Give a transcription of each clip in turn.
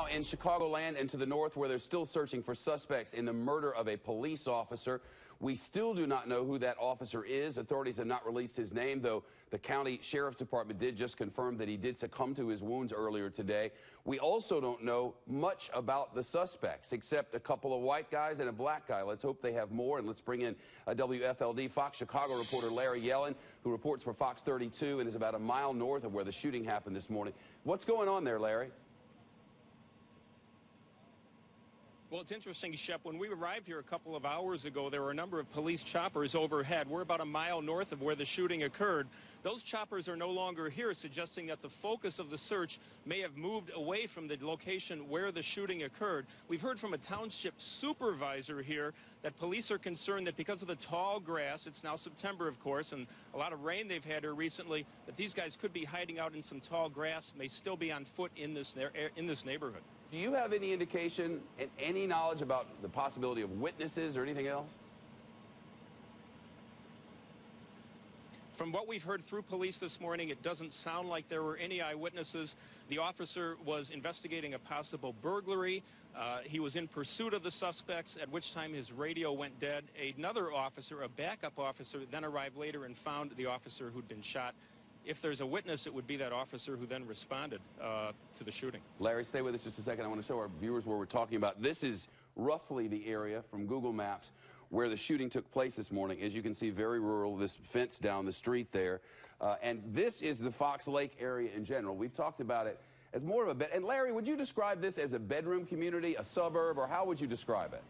In Chicagoland and to the north, where they're still searching for suspects in the murder of a police officer. We still do not know who that officer is. Authorities have not released his name, though the county sheriff's department did just confirm that he did succumb to his wounds earlier today. We also don't know much about the suspects, except a couple of white guys and a black guy. Let's hope they have more, and let's bring in a WFLD Fox Chicago reporter Larry Yellen, who reports for Fox 32 and is about a mile north of where the shooting happened this morning. What's going on there, Larry? Well, it's interesting, Shep. When we arrived here a couple of hours ago, there were a number of police choppers overhead. We're about a mile north of where the shooting occurred. Those choppers are no longer here, suggesting that the focus of the search may have moved away from the location where the shooting occurred. We've heard from a township supervisor here that police are concerned that because of the tall grass, it's now September, of course, and a lot of rain they've had here recently, that these guys could be hiding out in some tall grass, may still be on foot in this neighborhood. Do you have any indication and any knowledge about the possibility of witnesses or anything else? From what we've heard through police this morning, it doesn't sound like there were any eyewitnesses. The officer was investigating a possible burglary. He was in pursuit of the suspects, at which time his radio went dead. Another officer, a backup officer, then arrived later and found the officer who'd been shot. If there's a witness, it would be that officer who then responded to the shooting. Larry, stay with us just a second. I want to show our viewers where we're talking about. This is roughly the area from Google Maps where the shooting took place this morning. As you can see, very rural, this fence down the street there. And this is the Fox Lake area in general. We've talked about it as more of a bed. And Larry, would you describe this as a bedroom community, a suburb, or how would you describe it?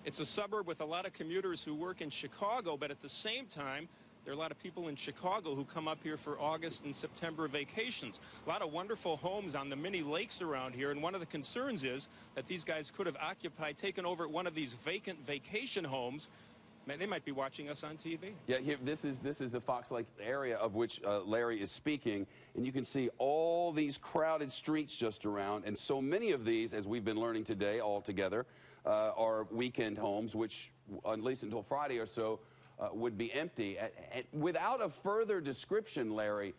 It's a suburb with a lot of commuters who work in Chicago, but at the same time, there are a lot of people in Chicago who come up here for August and September vacations. A lot of wonderful homes on the mini lakes around here, and one of the concerns is that these guys could have taken over one of these vacant vacation homes. They might be watching us on TV. Yeah, here, this is the Fox Lake area of which Larry is speaking, and you can see all these crowded streets just around, and so many of these, as we've been learning today all together, are weekend homes, which at least until Friday or so would be empty. Without a further description, Larry,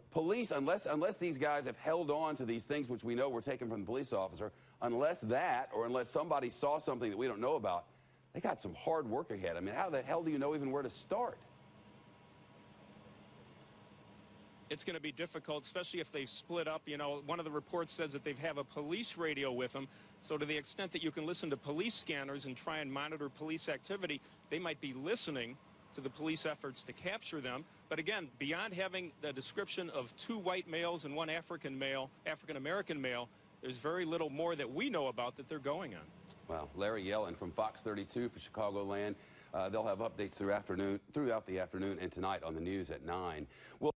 police, unless these guys have held on to these things which we know were taken from the police officer, unless somebody saw something that we don't know about, they got some hard work ahead. I mean, how the hell do you know even where to start? It's going to be difficult, especially if they've split up. You know, one of the reports says that they have a police radio with them. So to the extent that you can listen to police scanners and try and monitor police activity, they might be listening to the police efforts to capture them. But again, beyond having the description of two white males and one African-American male, there's very little more that we know about that they're going on. Well, Larry Yellen from Fox 32 for Chicagoland. They'll have updates throughout the afternoon and tonight on the news at 9. Well,